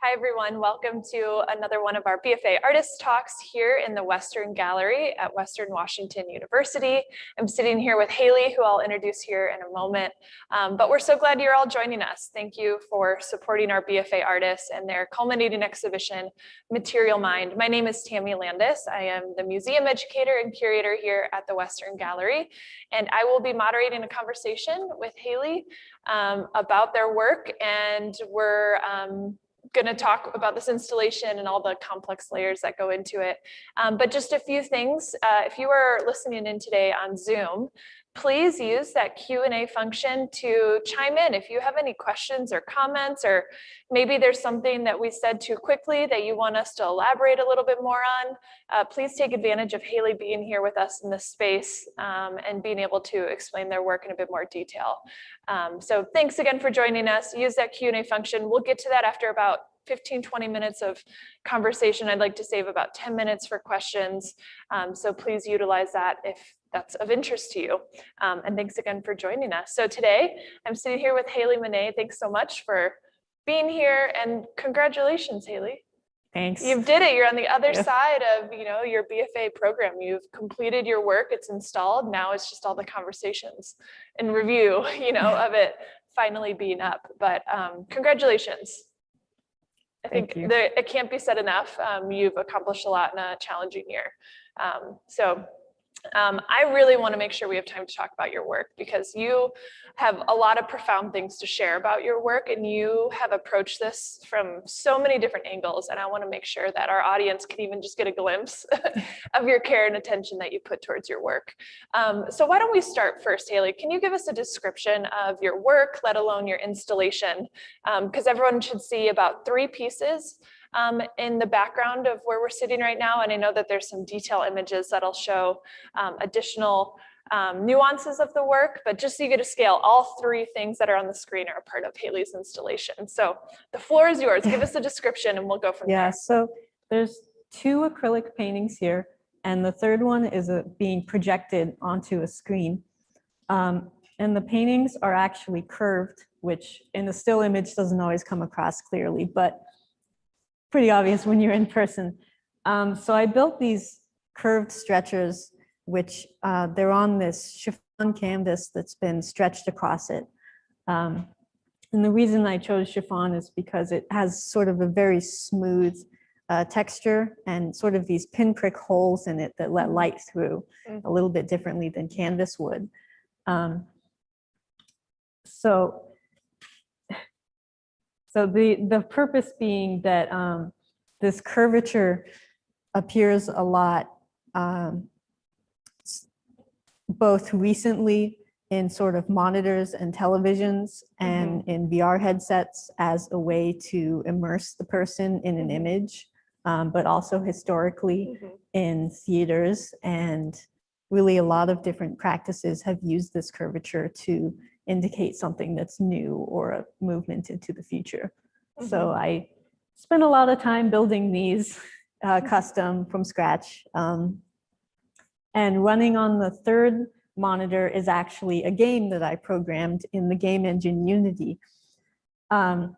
Hi, everyone. Welcome to another one of our BFA Artist Talks here in the Western Gallery at Western Washington University. I'm sitting here with Haley, who I'll introduce here in a moment. But we're so glad you're all joining us. Thank you for supporting our BFA artists and their culminating exhibition, Material Mind. My name is Tammy Landis. I am the museum educator and curator here at the Western Gallery, and I will be moderating a conversation with Haley about their work, and we're going to talk about this installation and all the complex layers that go into it. But just a few things. If you are listening in today on Zoom, please use that Q&A function to chime in if you have any questions or comments, or maybe there's something that we said too quickly that you want us to elaborate a little bit more on. Please take advantage of Haley being here with us in this space and being able to explain their work in a bit more detail. So thanks again for joining us. Use that Q&A function. We'll get to that after about 15-20 minutes of conversation. I'd like to save about 10 minutes for questions. So please utilize that if that's of interest to you. And thanks again for joining us. So today I'm sitting here with Haley Mounes. Thanks so much for being here, and congratulations, Haley. Thanks. You did it. You're on the other side of your BFA program. You've completed your work. It's installed. Now it's just all the conversations and review, of it finally being up. But congratulations. I think it can't be said enough. You've accomplished a lot in a challenging year. I really want to make sure we have time to talk about your work, because you have a lot of profound things to share about your work, and you have approached this from so many different angles, and I want to make sure that our audience can even just get a glimpse of your care and attention that you put towards your work. So why don't we start first, Haley? Can you give us a description of your work, let alone your installation? Because everyone should see about 3 pieces in the background of where we're sitting right now. And I know that there's some detail images that'll show additional nuances of the work, but just so you get a scale, all 3 things that are on the screen are a part of Haley's installation. So the floor is yours. Give us a description and we'll go from there. Yeah, so there's 2 acrylic paintings here, and the third one is being projected onto a screen. And the paintings are actually curved, which in the still image doesn't always come across clearly, but pretty obvious when you're in person. So I built these curved stretchers, which they're on this chiffon canvas that's been stretched across it. And the reason I chose chiffon is because it has sort of a very smooth texture and sort of these pinprick holes in it that let light through a little bit differently than canvas would. So the purpose being that this curvature appears a lot, both recently in sort of monitors and televisions and in VR headsets as a way to immerse the person in an image, but also historically in theaters. And really a lot of different practices have used this curvature to indicate something that's new or a movement into the future. So I spent a lot of time building these custom from scratch. And running on the third monitor is actually a game that I programmed in the game engine Unity. And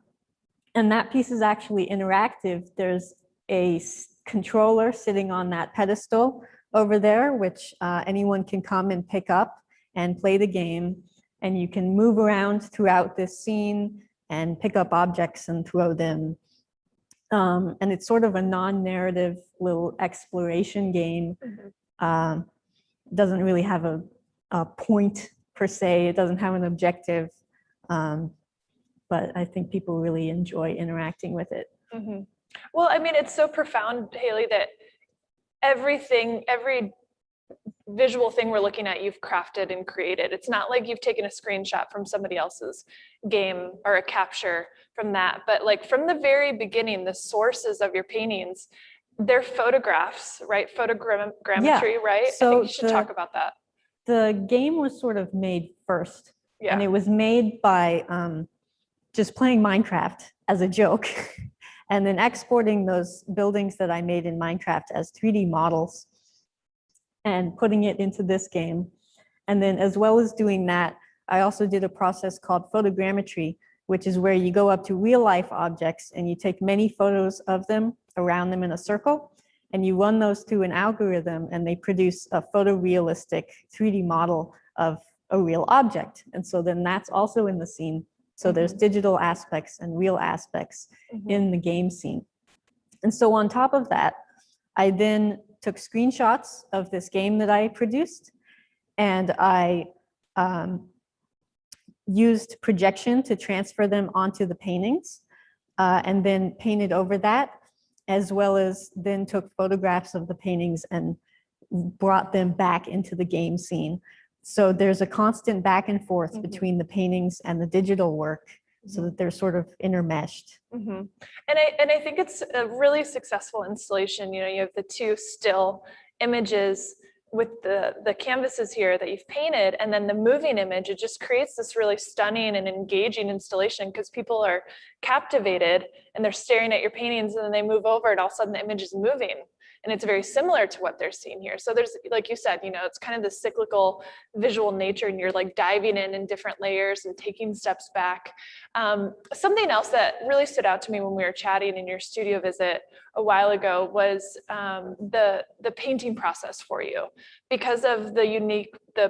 that piece is actually interactive. There's a controller sitting on that pedestal over there, which anyone can come and pick up and play the game. And you can move around throughout this scene and pick up objects and throw them. And it's sort of a non-narrative little exploration game. Doesn't really have a point per se. It doesn't have an objective. But I think people really enjoy interacting with it. Well, I mean, it's so profound, Haley, that every visual thing we're looking at, you've crafted and created. It's not like you've taken a screenshot from somebody else's game or a capture from that, but like from the very beginning, the sources of your paintings, they're photographs, right? Photogrammetry, right? So I think you should talk about that. The game was sort of made first, and it was made by just playing Minecraft as a joke and then exporting those buildings that I made in Minecraft as 3D models and putting it into this game. And then as well as doing that, I also did a process called photogrammetry, which is where you go up to real life objects and you take many photos of them around them in a circle, and you run those through an algorithm and they produce a photorealistic 3D model of a real object. And so then that's also in the scene. So there's digital aspects and real aspects in the game scene. And so on top of that, I then took screenshots of this game that I produced, and I used projection to transfer them onto the paintings, and then painted over that, as well as then took photographs of the paintings and brought them back into the game scene. So there's a constant back and forth between the paintings and the digital work, so that they're sort of intermeshed. And I think it's a really successful installation. You know, you have the two still images with the canvases here that you've painted, and then the moving image. It just creates this really stunning and engaging installation because people are captivated and they're staring at your paintings, and then they move over and all of a sudden the image is moving. And it's very similar to what they're seeing here. So there's, like you said, you know, it's kind of the cyclical visual nature, and you're like diving in different layers and taking steps back. Something else that really stood out to me when we were chatting in your studio visit a while ago was the painting process for you. Because of the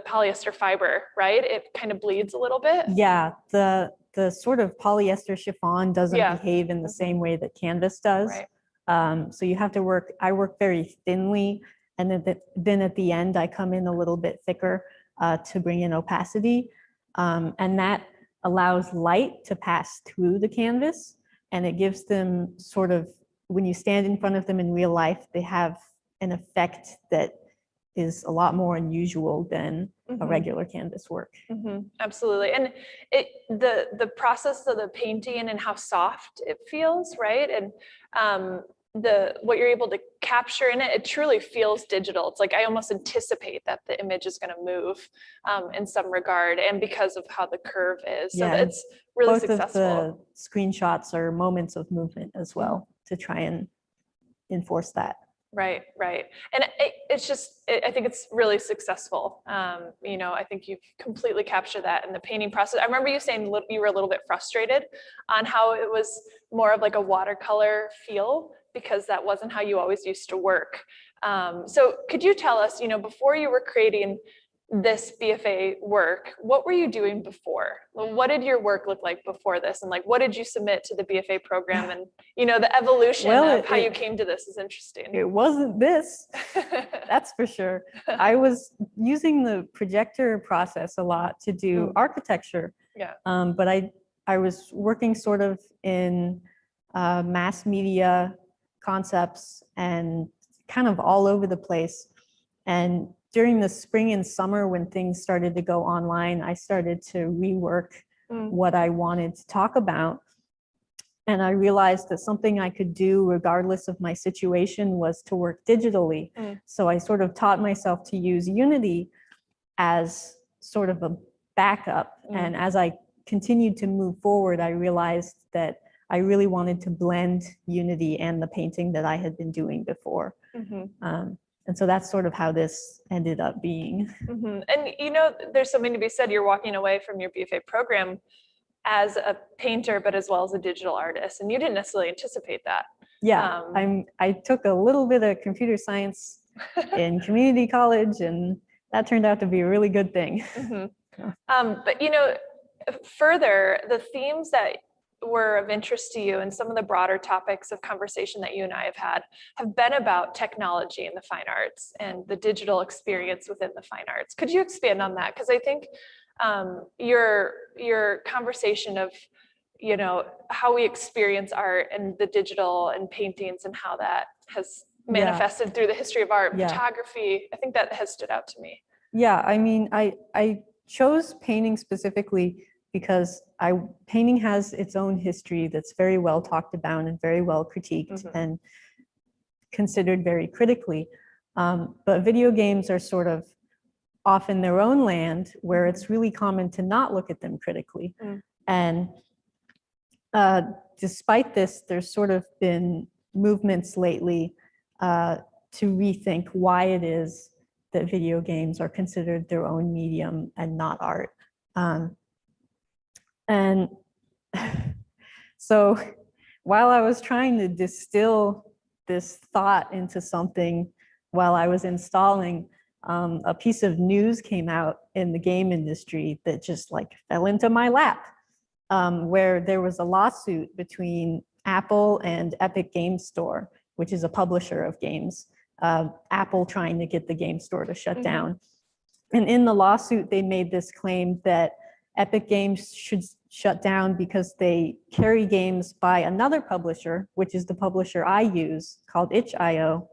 polyester fiber, right? It kind of bleeds a little bit. Yeah, the sort of polyester chiffon doesn't behave in the same way that canvas does. Right. So you have to I work very thinly, and then at the end I come in a little bit thicker to bring in opacity. And that allows light to pass through the canvas, and it gives them sort of, when you stand in front of them in real life, they have an effect that is a lot more unusual than a regular canvas work. Absolutely. And the process of the painting and how soft it feels, right? And what you're able to capture in it, it truly feels digital. It's like I almost anticipate that the image is going to move in some regard, and because of how the curve is. So it's really successful. Both of the screenshots are moments of movement as well, to try and enforce that. Right. And it's just, I think it's really successful. You know, I think you've completely captured that in the painting process. I remember you saying you were a little bit frustrated on how it was more of like a watercolor feel, because that wasn't how you always used to work. So could you tell us, you know, before you were creating this BFA work, what were you doing before? What did your work look like before this? And like, what did you submit to the BFA program? And, you know, the evolution of how you came to this is interesting. It wasn't this, that's for sure. I was using the projector process a lot to do architecture. Yeah. But I was working sort of in mass media concepts and kind of all over the place. And during the spring and summer, when things started to go online, I started to rework what I wanted to talk about. And I realized that something I could do regardless of my situation was to work digitally. So I sort of taught myself to use Unity as sort of a backup. And as I continued to move forward, I realized that I really wanted to blend Unity and the painting that I had been doing before. And so that's sort of how this ended up being. And you know, there's something to be said. You're walking away from your BFA program as a painter, but as well as a digital artist, and you didn't necessarily anticipate that. Yeah, I took a little bit of computer science in community college, and that turned out to be a really good thing. But you know, further, the themes that were of interest to you and some of the broader topics of conversation that you and I have been about technology in the fine arts and the digital experience within the fine arts. Could you expand on that? Because I think your conversation of, you know, how we experience art and the digital and paintings and how that has manifested through the history of art, photography, I think that has stood out to me. Yeah, I mean, I chose painting specifically because painting has its own history that's very well talked about and very well critiqued and considered very critically. But video games are sort of off in their own land, where it's really common to not look at them critically. And despite this, there's sort of been movements lately to rethink why it is that video games are considered their own medium and not art. And So while I was trying to distill this thought into something while I was installing, a piece of news came out in the game industry that just like fell into my lap, where there was a lawsuit between Apple and Epic Games Store, which is a publisher of games. Apple trying to get the game store to shut down. And in the lawsuit, they made this claim that Epic Games should shut down because they carry games by another publisher, which is the publisher I use, called itch.io.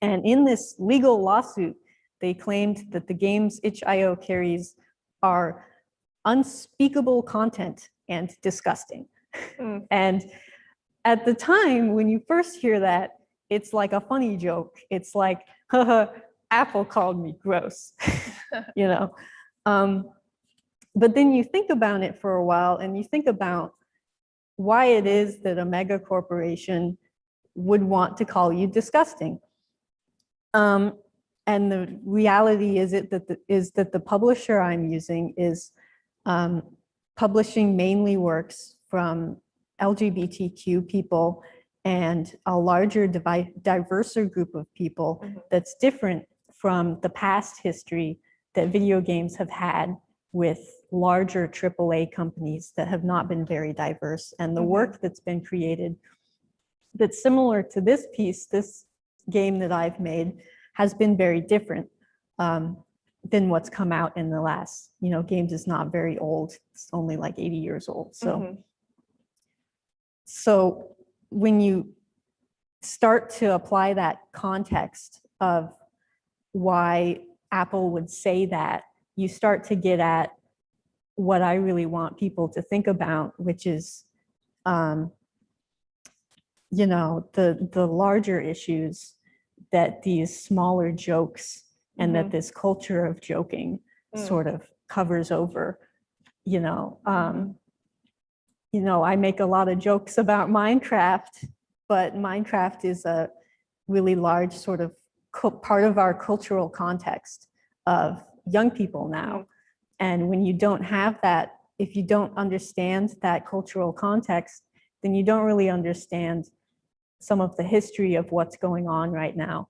And in this legal lawsuit, they claimed that the games itch.io carries are unspeakable content and disgusting. And at the time, when you first hear that, it's like a funny joke. It's like, haha, Apple called me gross, you know? But then you think about it for a while and you think about why it is that a mega corporation would want to call you disgusting. And the reality is that the publisher I'm using is publishing mainly works from LGBTQ people and a larger, diverser group of people that's different from the past history that video games have had with larger AAA companies that have not been very diverse. And the work that's been created that's similar to this piece, this game that I've made, has been very different than what's come out in the last, games is not very old. It's only like 80 years old. So when you start to apply that context of why Apple would say that, you start to get at what I really want people to think about, which is, the larger issues that these smaller jokes and that this culture of joking sort of covers over. I make a lot of jokes about Minecraft, but Minecraft is a really large sort of part of our cultural context of young people now. And when you don't have that, if you don't understand that cultural context, then you don't really understand some of the history of what's going on right now,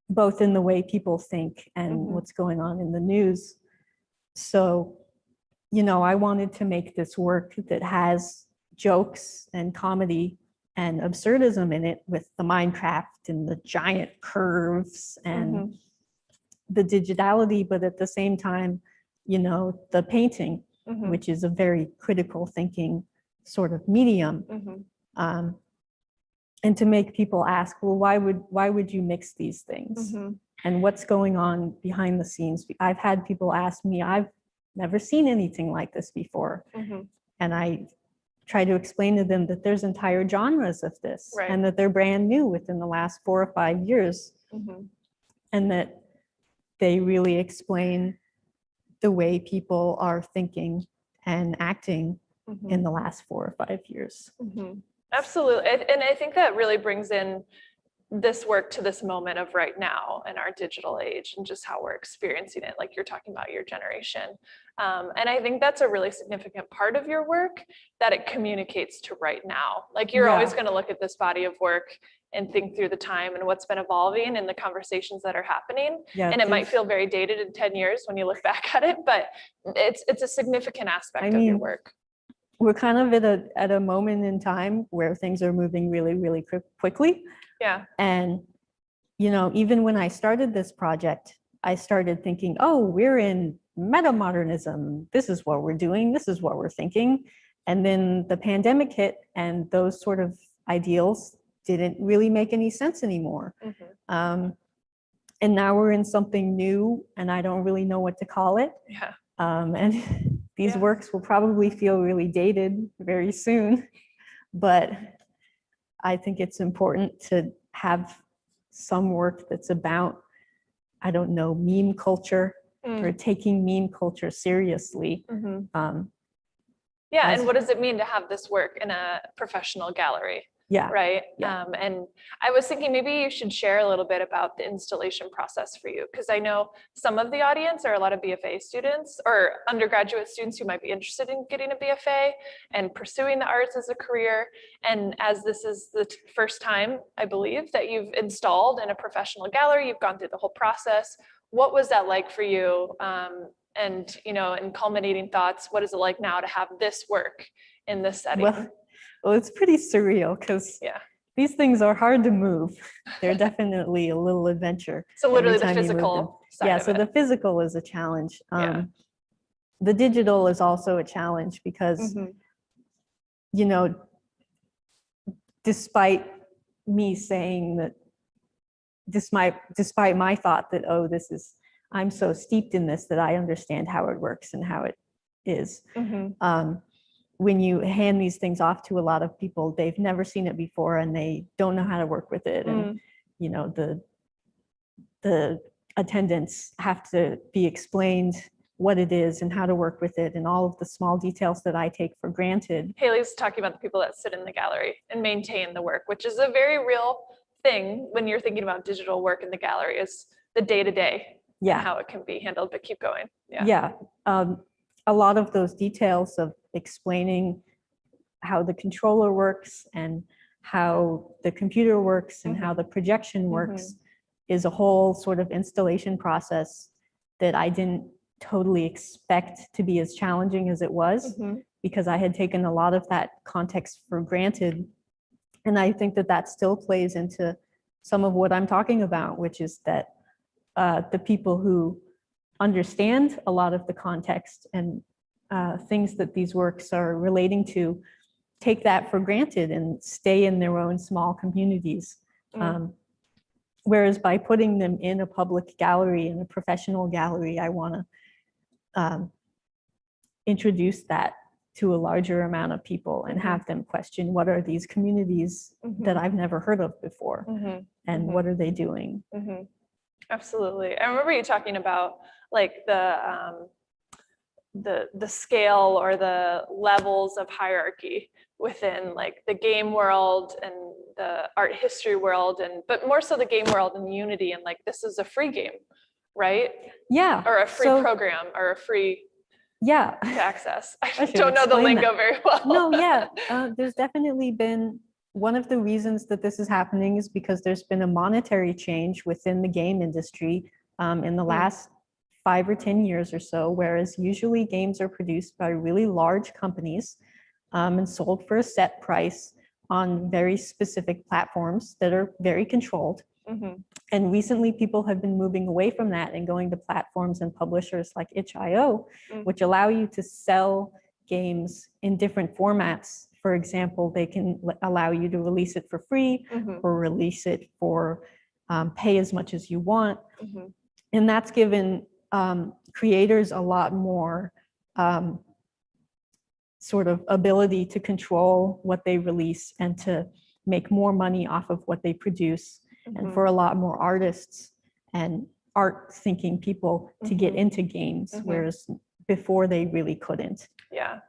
both in the way people think and what's going on in the news. So, I wanted to make this work that has jokes and comedy and absurdism in it with the Minecraft and the giant curves and the digitality, but at the same time, the painting, which is a very critical thinking sort of medium. And to make people ask, well, why would you mix these things? And what's going on behind the scenes? I've had people ask me, I've never seen anything like this before. And I try to explain to them that there's entire genres of this and that they're brand new within the last 4 or 5 years. And that they really explain the way people are thinking and acting in the last 4 or 5 years. Absolutely. And I think that really brings in this work to this moment of right now in our digital age and just how we're experiencing it, like you're talking about your generation. And I think that's a really significant part of your work, that it communicates to right now. Like you're always going to look at this body of work and think through the time and what's been evolving and the conversations that are happening. And it might feel very dated in 10 years when you look back at it, but it's a significant aspect of your work. We're kind of at a moment in time where things are moving really, really quickly. And, even when I started this project, I started thinking, oh, we're in meta-modernism. This is what we're doing. This is what we're thinking. And then the pandemic hit and those sort of ideals didn't really make any sense anymore. And now we're in something new and I don't really know what to call it. And these works will probably feel really dated very soon, but I think it's important to have some work that's about, I don't know, meme culture or taking meme culture seriously. And what does it mean to have this work in a professional gallery? Yeah. Right. Yeah. And I was thinking maybe you should share a little bit about the installation process for you, because I know some of the audience are a lot of BFA students or undergraduate students who might be interested in getting a BFA and pursuing the arts as a career. And as this is the first time, I believe, that you've installed in a professional gallery, you've gone through the whole process. What was that like for you? And, you know, in culminating thoughts, what is it like now to have this work in this setting? Well, it's pretty surreal because Yeah. these things are hard to move. They're definitely a little adventure. So literally every the time you move them. physical side Yeah, of so it. the physical is a challenge. Yeah. The digital is also a challenge because, you know, despite me saying that despite my thought that, oh, I'm so steeped in this that I understand how it works and how it is. When you hand these things off to a lot of people, they've never seen it before and they don't know how to work with it. And, you know, the attendants have to be explained what it is and how to work with it and all of the small details that I take for granted. Haley's talking about the people that sit in the gallery and maintain the work, which is a very real thing when you're thinking about digital work in the gallery, is the day-to-day and how it can be handled. But keep going. Yeah. A lot of those details of explaining how the controller works and how the computer works and how the projection works is a whole sort of installation process that I didn't totally expect to be as challenging as it was, because I had taken a lot of that context for granted. And I think that that still plays into some of what I'm talking about, which is that the people who understand a lot of the context and things that these works are relating to take that for granted and stay in their own small communities. Whereas by putting them in a public gallery, in a professional gallery, I want to introduce that to a larger amount of people and have them question, what are these communities that I've never heard of before? And what are they doing? Absolutely. I remember you talking about like the scale or the levels of hierarchy within like the game world and the art history world, but more so the game world and Unity, and like this is a free game, right? Yeah. Or a free program or a free to access. I don't know the lingo very well. No, there's definitely been, one of the reasons that this is happening is because there's been a monetary change within the game industry in the last 5 or 10 years or so, whereas usually games are produced by really large companies and sold for a set price on very specific platforms that are very controlled. And recently people have been moving away from that and going to platforms and publishers like itch.io, which allow you to sell games in different formats. For example, they can allow you to release it for free or release it for pay as much as you want. And that's given creators a lot more sort of ability to control what they release and to make more money off of what they produce, and for a lot more artists and art thinking people to get into games, whereas before they really couldn't. Yeah,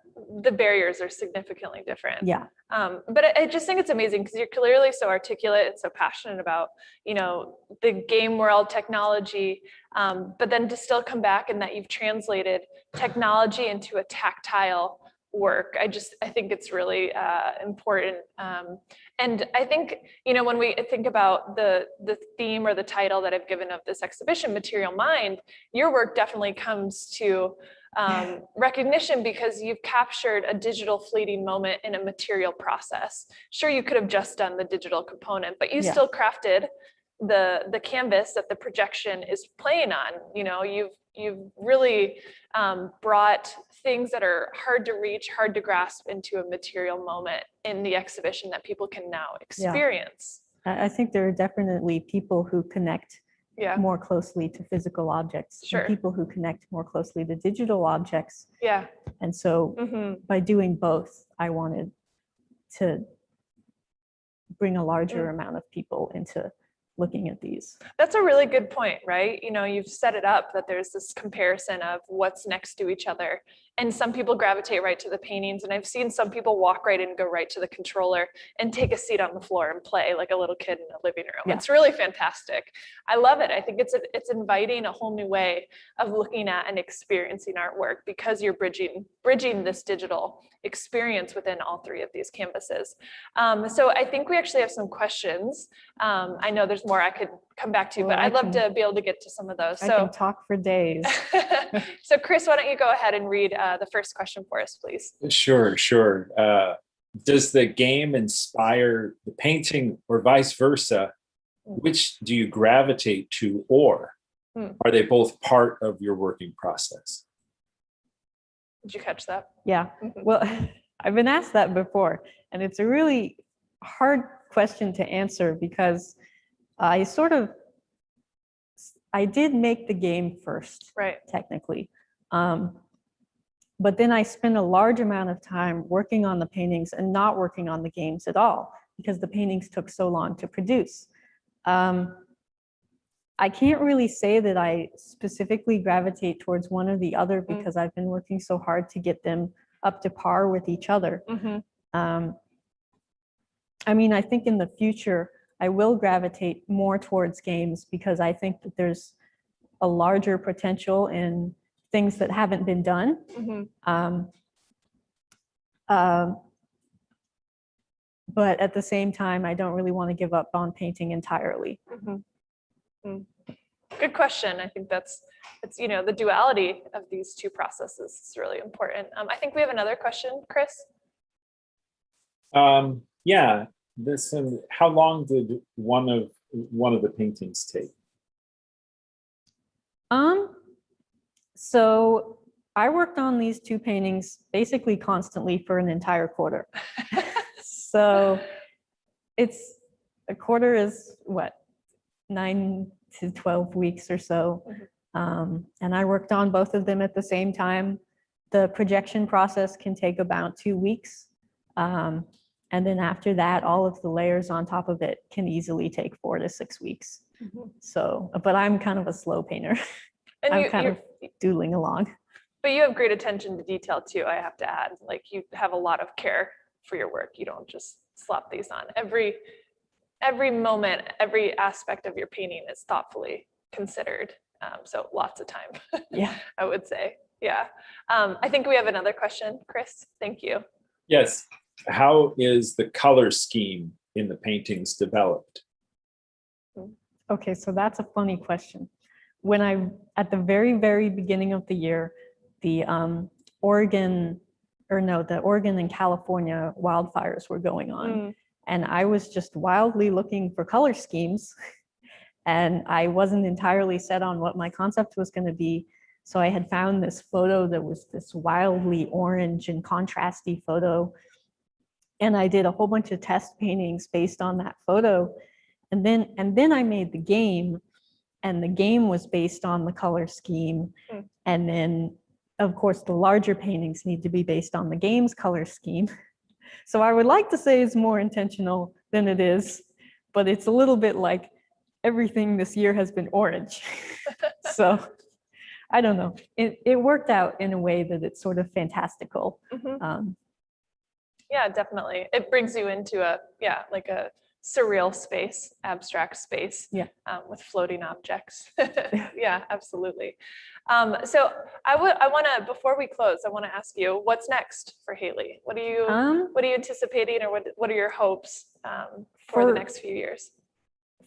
the barriers are significantly different. Yeah. But I just think it's amazing because you're clearly so articulate and so passionate about, you know, the game world, technology, but then to still come back and that you've translated technology into a tactile work. I think it's really important. And I think, you know, when we think about the theme or the title that I've given of this exhibition, Material Mind, your work definitely comes to recognition because you've captured a digital fleeting moment in a material process. Sure, you could have just done the digital component, but you still crafted the canvas that the projection is playing on. You know, you've really brought things that are hard to reach, hard to grasp into a material moment in the exhibition that people can now experience. I think there are definitely people who connect more closely to physical objects, and people who connect more closely to digital objects. And so by doing both, I wanted to bring a larger amount of people into looking at these. That's a really good point, right? You know, you've set it up that there's this comparison of what's next to each other. And some people gravitate right to the paintings. And I've seen some people walk right in and go right to the controller and take a seat on the floor and play like a little kid in a living room. Yeah. It's really fantastic. I love it. I think it's inviting a whole new way of looking at and experiencing artwork because you're bridging this digital experience within all three of these canvases. So I think we actually have some questions. I know there's more I could come back to, but I'd love to be able to get to some of those. I can talk for days. So Chris, why don't you go ahead and read the first question for us, please? Sure. Does the game inspire the painting or vice versa? Which do you gravitate to, or are they both part of your working process? Did you catch that? Yeah, well, I've been asked that before, and it's a really hard question to answer because I did make the game first, right? Technically. But then I spent a large amount of time working on the paintings and not working on the games at all because the paintings took so long to produce. I can't really say that I specifically gravitate towards one or the other because I've been working so hard to get them up to par with each other. I mean, I think in the future, I will gravitate more towards games because I think that there's a larger potential in things that haven't been done. But at the same time, I don't really want to give up on painting entirely. Good question. I think it's you know, the duality of these two processes is really important. I think we have another question, Chris. Yeah, how long did one of the paintings take? So I worked on these two paintings basically constantly for an entire quarter. So a quarter is what, 9 to 12 weeks or so. And I worked on both of them at the same time. The projection process can take about 2 weeks. And then after that, all of the layers on top of it can easily take 4 to 6 weeks. So, but I'm kind of a slow painter. And I'm kind of doodling along. But you have great attention to detail too, I have to add. Like, you have a lot of care for your work. You don't just slap these on. Every moment, every aspect of your painting is thoughtfully considered. So lots of time, yeah, I would say. Yeah. I think we have another question, Chris. Thank you. Yes. How is the color scheme in the paintings developed? Okay, so that's a funny question. At the very, very beginning of the year, the Oregon and California wildfires were going on. And I was just wildly looking for color schemes. And I wasn't entirely set on what my concept was going to be. So I had found this photo that was this wildly orange and contrasty photo. And I did a whole bunch of test paintings based on that photo. And then I made the game. And the game was based on the color scheme. And then, of course, the larger paintings need to be based on the game's color scheme. So I would like to say it's more intentional than it is, but it's a little bit like everything this year has been orange. So I don't know. It worked out in a way that it's sort of fantastical. Yeah, definitely. It brings you into a surreal space, abstract space, with floating objects. Yeah, absolutely. So I want to, before we close, I want to ask you, what's next for Haley? What are you anticipating, or what are your hopes for the next few years?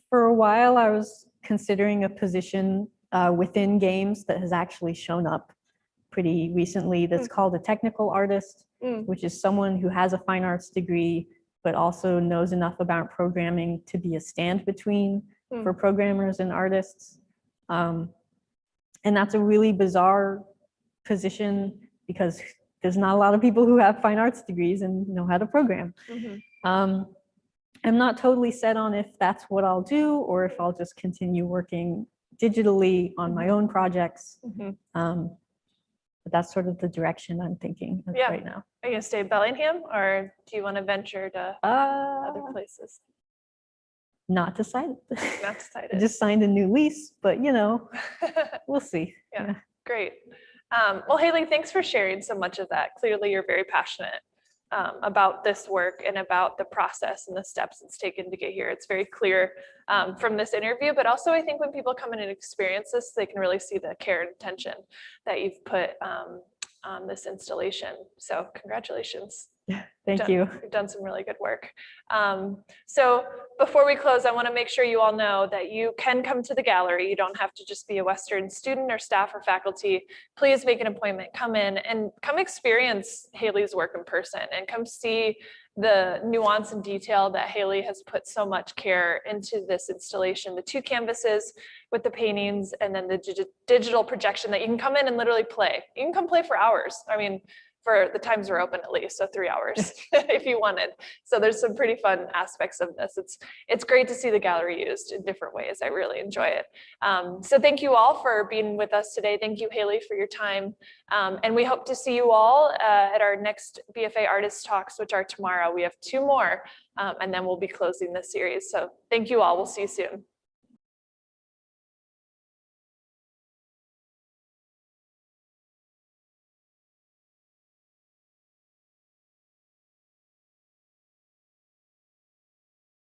For a while, I was considering a position within games that has actually shown up pretty recently. That's called a technical artist, which is someone who has a fine arts degree but also knows enough about programming to be a stand between for programmers and artists. And that's a really bizarre position because there's not a lot of people who have fine arts degrees and know how to program. I'm not totally set on if that's what I'll do or if I'll just continue working digitally on my own projects. But that's sort of the direction I'm thinking of right now. Are you gonna stay in Bellingham, or do you want to venture to other places? not decided. Not I decided. just signed a new lease, but we'll see. Yeah. Great. Well, Haley, thanks for sharing so much of that. Clearly, you're very passionate about this work and about the process and the steps it's taken to get here. It's very clear from this interview, but also I think when people come in and experience this, they can really see the care and attention that you've put on this installation. So congratulations. Thank you. You've done some really good work. So before we close, I want to make sure you all know that you can come to the gallery. You don't have to just be a Western student or staff or faculty. Please make an appointment, come in and come experience Haley's work in person and come see the nuance and detail that Haley has put so much care into this installation, the 2 canvases with the paintings and then the digital projection that you can come in and literally play. You can come play for hours. I mean, for the times are open at least, so 3 hours if you wanted. So there's some pretty fun aspects of this. It's great to see the gallery used in different ways. I really enjoy it. So thank you all for being with us today. Thank you, Haley, for your time. And we hope to see you all at our next BFA Artist Talks, which are tomorrow. We have 2 more, and then we'll be closing this series. So thank you all. We'll see you soon.